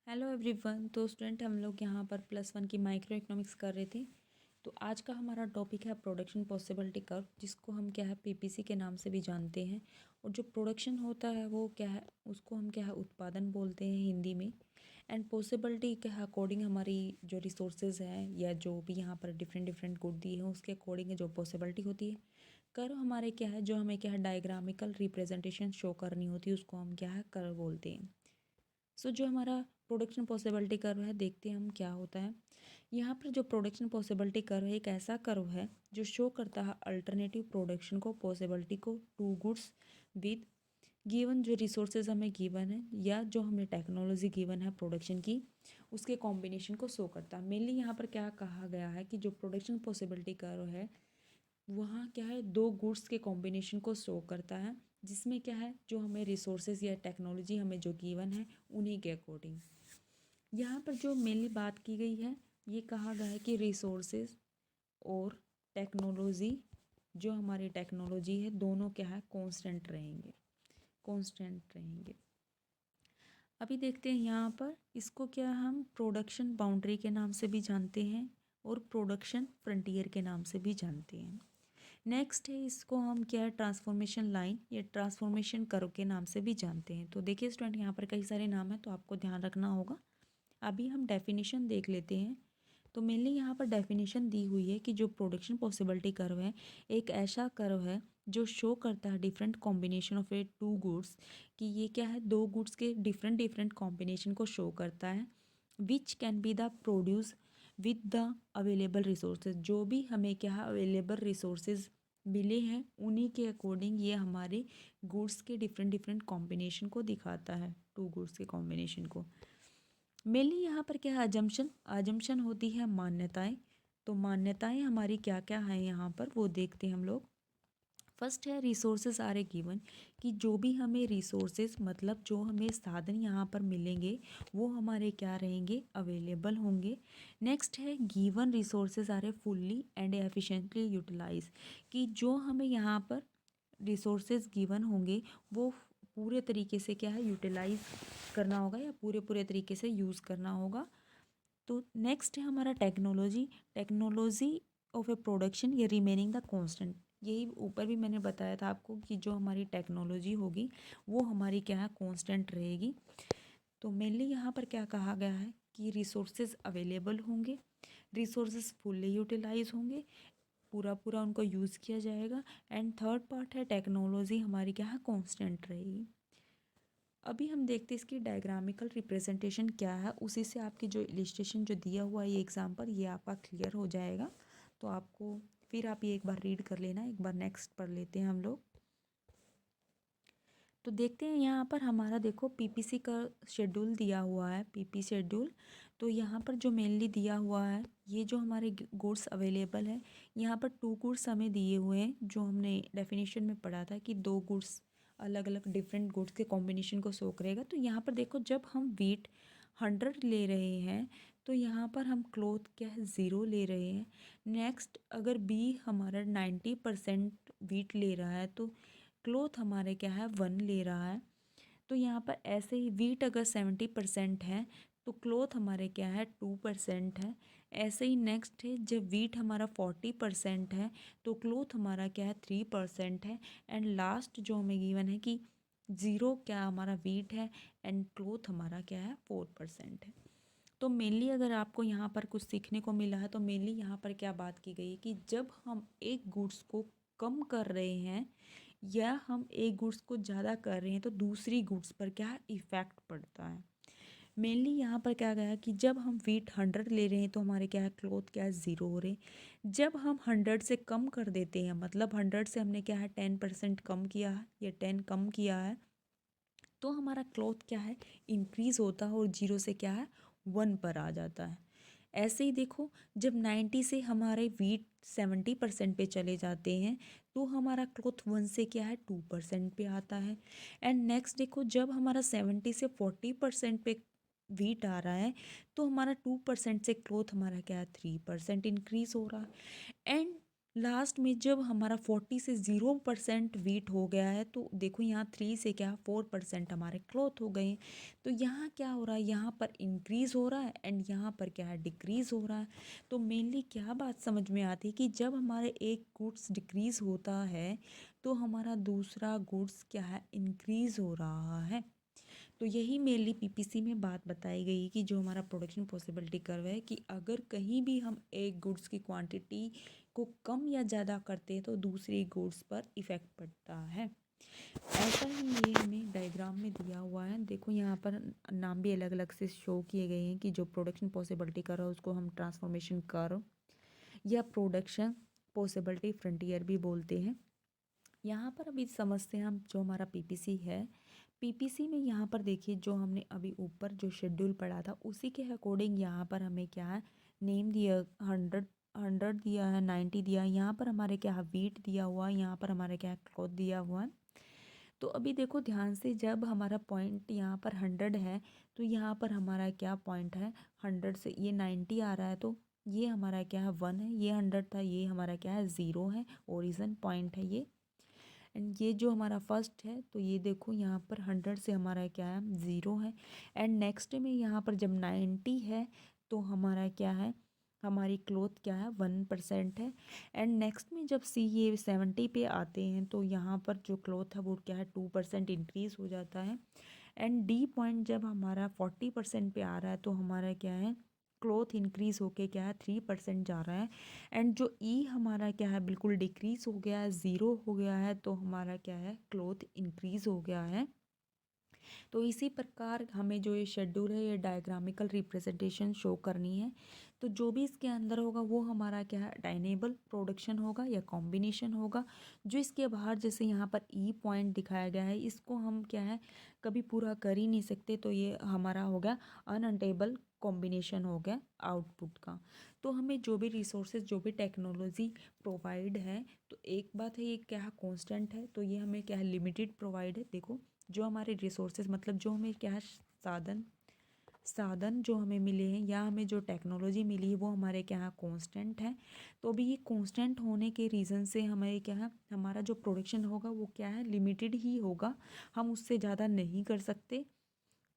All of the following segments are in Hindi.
Hello everyone. तो स्टूडेंट हम लोग यहाँ पर +1 की माइक्रो इकोनॉमिक्स कर रहे थे। तो आज का हमारा टॉपिक है प्रोडक्शन पॉसिबिलिटी कर्व, जिसको हम क्या है पीपीसी के नाम से भी जानते हैं। और जो प्रोडक्शन होता है वो क्या है, उसको हम क्या है उत्पादन बोलते हैं हिंदी में। एंड पॉसिबिलिटी क्या है, अकॉर्डिंग हमारी जो रिसोर्सेज है या जो भी यहाँ पर डिफरेंट डिफरेंट गुड दिए हैं उसके अकॉर्डिंग जो पॉसिबिलिटी होती है। कर्व हमारे क्या है, जो हमें क्या है डायग्रामिकल रिप्रेजेंटेशन शो करनी होती है, उसको हम क्या है कर्व बोलते हैं। सो जो हमारा प्रोडक्शन पॉसिबिलिटी कर्व है, देखते हैं हम क्या होता है। यहाँ पर जो प्रोडक्शन पॉसिबिलिटी कर्व है, एक ऐसा कर्व है जो शो करता है अल्टरनेटिव प्रोडक्शन को, पॉसिबिलिटी को, टू गुड्स विद गिवन जो रिसोर्सेज हमें गिवन है या जो हमें टेक्नोलॉजी गिवन है प्रोडक्शन की, उसके कॉम्बिनेशन को शो करता है। मेनली यहाँ पर क्या कहा गया है कि जो प्रोडक्शन पॉसिबिलिटी कर्व है वहाँ क्या है दो गुड्स के कॉम्बिनेशन को शो करता है, जिसमें क्या है जो हमें रिसोर्सेज या टेक्नोलॉजी हमें जो गिवन है उन्हीं के अकॉर्डिंग। यहाँ पर जो मेनली बात की गई है, ये कहा गया है कि रिसोर्सेज और टेक्नोलॉजी, जो हमारी टेक्नोलॉजी है, दोनों क्या है कांस्टेंट रहेंगे, कांस्टेंट रहेंगे। अभी देखते हैं यहाँ पर, इसको क्या हम प्रोडक्शन बाउंड्री के नाम से भी जानते हैं और प्रोडक्शन फ्रंटियर के नाम से भी जानते हैं। नेक्स्ट है, इसको हम क्या है ट्रांसफॉर्मेशन लाइन या ट्रांसफॉर्मेशन कर्व के नाम से भी जानते हैं। तो देखिए स्टूडेंट, यहाँ पर कई सारे नाम हैं तो आपको ध्यान रखना होगा। अभी हम डेफिनेशन देख लेते हैं। तो मेनली यहाँ पर डेफिनेशन दी हुई है कि जो प्रोडक्शन पॉसिबिलिटी कर्व है, एक ऐसा कर्व है जो शो करता है different combination of a two goods, कि ये क्या है दो गुड्स के डिफरेंट डिफरेंट कॉम्बिनेशन को शो करता है, which can be the produce with the available resources. जो भी हमें क्या है अवेलेबल रिसोर्सेज मिले हैं उन्हीं के अकॉर्डिंग ये हमारे गुड्स के डिफरेंट डिफरेंट कॉम्बिनेशन को दिखाता है, टू गुड्स के कॉम्बिनेशन को। मेनली यहाँ पर क्या है अजम्पशन होती है मान्यताएं। तो मान्यताएं हमारी क्या क्या हैं यहाँ पर वो देखते हैं हम लोग। फर्स्ट है रिसोर्सेज आर ए गिवन, कि जो भी हमें रिसोर्सेज मतलब जो हमें साधन यहाँ पर मिलेंगे वो हमारे क्या रहेंगे अवेलेबल होंगे। नेक्स्ट है given resources are a fully and efficiently utilise, कि जो हमें यहाँ पर रिसोर्सेज गिवन होंगे वो पूरे तरीके से क्या है यूटिलाइज करना होगा या पूरे पूरे तरीके से यूज़ करना होगा। तो नेक्स्ट है हमारा technology, technology of A production ये रिमेनिंग द कांस्टेंट। यही ऊपर भी मैंने बताया था आपको कि जो हमारी टेक्नोलॉजी होगी वो हमारी क्या है कांस्टेंट रहेगी। तो मेनली यहाँ पर क्या कहा गया है कि रिसोर्सेज अवेलेबल होंगे, रिसोर्सेज फुल्ली यूटिलाइज होंगे, पूरा पूरा उनको यूज़ किया जाएगा। एंड थर्ड पार्ट है टेक्नोलॉजी हमारी क्या है कांस्टेंट रहेगी। अभी हम देखते हैं इसकी डायग्रामिकल रिप्रेजेंटेशन क्या है, उसी से आपकी जो इलिस्ट्रेशन जो दिया हुआ है ये एग्जांपल ये आपका क्लियर हो जाएगा। तो आपको फिर आप ये एक बार रीड कर लेना, एक बार नेक्स्ट पढ़ लेते हैं हम लोग। तो देखते हैं यहाँ पर हमारा देखो पीपीसी का शेड्यूल दिया हुआ है, पीपी शेड्यूल। तो यहाँ पर जो मेनली दिया हुआ है, ये जो हमारे गुड्स अवेलेबल है, यहाँ पर टू गुड्स हमें दिए हुए हैं जो हमने डेफिनेशन में पढ़ा था कि दो गुड्स अलग अलग डिफरेंट गुड्स के कॉम्बिनेशन को शो करेगा। तो यहाँ पर देखो जब हम वीट 100 ले रहे हैं तो यहाँ पर हम क्लोथ क्या है 0 ले रहे हैं। नेक्स्ट अगर बी हमारा 90% वीट ले रहा है तो क्लोथ हमारे क्या है 1 ले रहा है। तो यहाँ पर ऐसे ही वीट अगर 70% है तो क्लोथ हमारे क्या है 2% है। ऐसे ही नेक्स्ट है जब वीट हमारा 40% है तो क्लोथ हमारा क्या है 3% है। एंड लास्ट जो हमें गिवन है कि 0 क्या हमारा वीट है एंड क्लोथ हमारा क्या है 4% है। तो मेनली अगर आपको यहाँ पर कुछ सीखने को मिला है तो मेनली यहाँ पर क्या बात की गई है कि जब हम एक गुड्स को कम कर रहे हैं या हम एक गुड्स को ज़्यादा कर रहे हैं तो दूसरी गुड्स पर क्या इफ़ेक्ट पड़ता है। मेनली यहाँ पर क्या गया है कि जब हम वीट 100 ले रहे हैं तो हमारे क्या है क्लोथ क्या है 0 हो रहे हैं। जब हम 100 से कम कर देते हैं, मतलब 100 से हमने क्या है 10% कम किया है या 10 कम किया है, तो हमारा क्लोथ क्या है इंक्रीज़ होता है और 0 से क्या है 1 पर आ जाता है। ऐसे ही देखो जब 90 से हमारे वीट 70% पे चले जाते हैं तो हमारा क्लोथ 1 से क्या है 2% पे आता है। एंड नेक्स्ट देखो जब हमारा 70 से 40% पे वीट आ रहा है तो हमारा 2% से क्लोथ हमारा क्या है 3% इंक्रीज हो रहा है। एंड लास्ट में जब हमारा 40 से 0% वीट हो गया है, तो देखो यहाँ 3 से क्या 4% हमारे क्लोथ हो गए। तो यहाँ क्या हो रहा है, यहाँ पर इंक्रीज़ हो रहा है एंड यहाँ पर क्या है, डिक्रीज़ हो रहा है। तो मेनली क्या बात समझ में आती है कि जब हमारे एक गुड्स डिक्रीज़ होता है तो हमारा दूसरा गुड्स क्या है, इंक्रीज़ हो रहा है। तो यही मेनली पीपीसी में बात बताई गई कि जो हमारा प्रोडक्शन पॉसिबिलिटी कर्व है, कि अगर कहीं भी हम एक गुड्स की क्वांटिटी को कम या ज़्यादा करते हैं तो दूसरी गुड्स पर इफ़ेक्ट पड़ता है। ऐसा ही ये हमें डायग्राम में दिया हुआ है। देखो यहाँ पर नाम भी अलग अलग से शो किए गए हैं कि जो प्रोडक्शन पॉसिबिलिटी कर्व है उसको हम ट्रांसफॉर्मेशन कर्व या प्रोडक्शन पॉसिबिलिटी फ्रंटियर भी बोलते हैं। यहाँ पर अभी समझते हैं हम जो हमारा पीपीसी है। पीपीसी में यहाँ पर देखिए जो हमने अभी ऊपर जो शेड्यूल पढ़ा था उसी के अकॉर्डिंग यहाँ पर हमें क्या है, नेम दिया, 100 दिया है, 90 दिया है। यहाँ पर हमारे क्या है, वीट दिया हुआ है, यहाँ पर हमारे क्या है, क्लॉथ दिया हुआ है। तो अभी देखो ध्यान से, जब हमारा पॉइंट यहाँ पर 100 है तो यहाँ पर हमारा क्या पॉइंट है, 100 से ये 90 आ रहा है, तो ये हमारा क्या है, 1 है। ये 100 था, ये हमारा क्या है, 0 है, ओरिजिन पॉइंट है ये। एंड ये जो हमारा फर्स्ट है, तो ये देखो यहाँ पर 100 से हमारा क्या है, 0 है। एंड नेक्स्ट में यहाँ पर जब 90 है तो हमारा क्या है, हमारी क्लोथ क्या है, 1% है। एंड नेक्स्ट में जब सी ये 70 पे आते हैं तो यहाँ पर जो क्लोथ है वो क्या है, 2% इंक्रीज़ हो जाता है। एंड डी पॉइंट जब हमारा 40% पे आ रहा है तो हमारा क्या है, क्लोथ इंक्रीज़ होके क्या है, 3% जा रहा है। एंड जो ई हमारा क्या है, बिल्कुल डिक्रीज़ हो गया है, 0 हो गया है, तो हमारा क्या है, क्लोथ इंक्रीज़ हो गया है। तो इसी प्रकार हमें जो ये शेड्यूल है, ये डायग्रामिकल रिप्रेजेंटेशन शो करनी है। तो जो भी इसके अंदर होगा वो हमारा क्या है, डायनेबल प्रोडक्शन होगा या कॉम्बिनेशन होगा। जो इसके बाहर जैसे यहाँ पर ई पॉइंट दिखाया गया है, इसको हम क्या है, कभी पूरा कर ही नहीं सकते, तो ये हमारा हो गया अनअटेबल कॉम्बिनेशन हो गया आउटपुट का। तो हमें जो भी रिसोर्सेज, जो भी टेक्नोलॉजी प्रोवाइड है, तो एक बात है ये क्या है, कांस्टेंट है, तो ये हमें क्या है, लिमिटेड प्रोवाइड है। देखो जो हमारे रिसोर्सेज मतलब जो हमें क्या है, साधन साधन जो हमें मिले हैं या हमें जो टेक्नोलॉजी मिली है वो हमारे क्या है, कांस्टेंट है। तो अभी ये कांस्टेंट होने के रीज़न से हमें क्या है, हमारा जो प्रोडक्शन होगा वो क्या है, लिमिटेड ही होगा, हम उससे ज़्यादा नहीं कर सकते।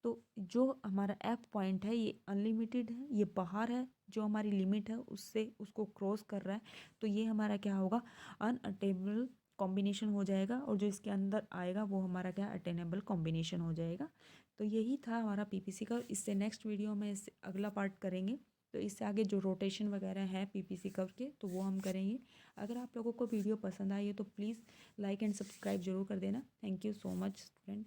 तो जो हमारा एफ पॉइंट है ये अनलिमिटेड है, ये बाहर है, जो हमारी लिमिट है उससे उसको क्रॉस कर रहा है, तो ये हमारा क्या होगा, अनअटेनेबल कॉम्बिनेशन हो जाएगा। और जो इसके अंदर आएगा वो हमारा क्या, अटेनेबल कॉम्बिनेशन हो जाएगा। तो यही था हमारा पीपीसी का। इससे नेक्स्ट वीडियो में इससे अगला पार्ट करेंगे। तो इससे आगे जो रोटेशन वगैरह है पीपीसी कर्व के, तो वो हम करेंगे। अगर आप लोगों को वीडियो पसंद आई है तो प्लीज़ लाइक एंड सब्सक्राइब जरूर कर देना। Thank you so much friend.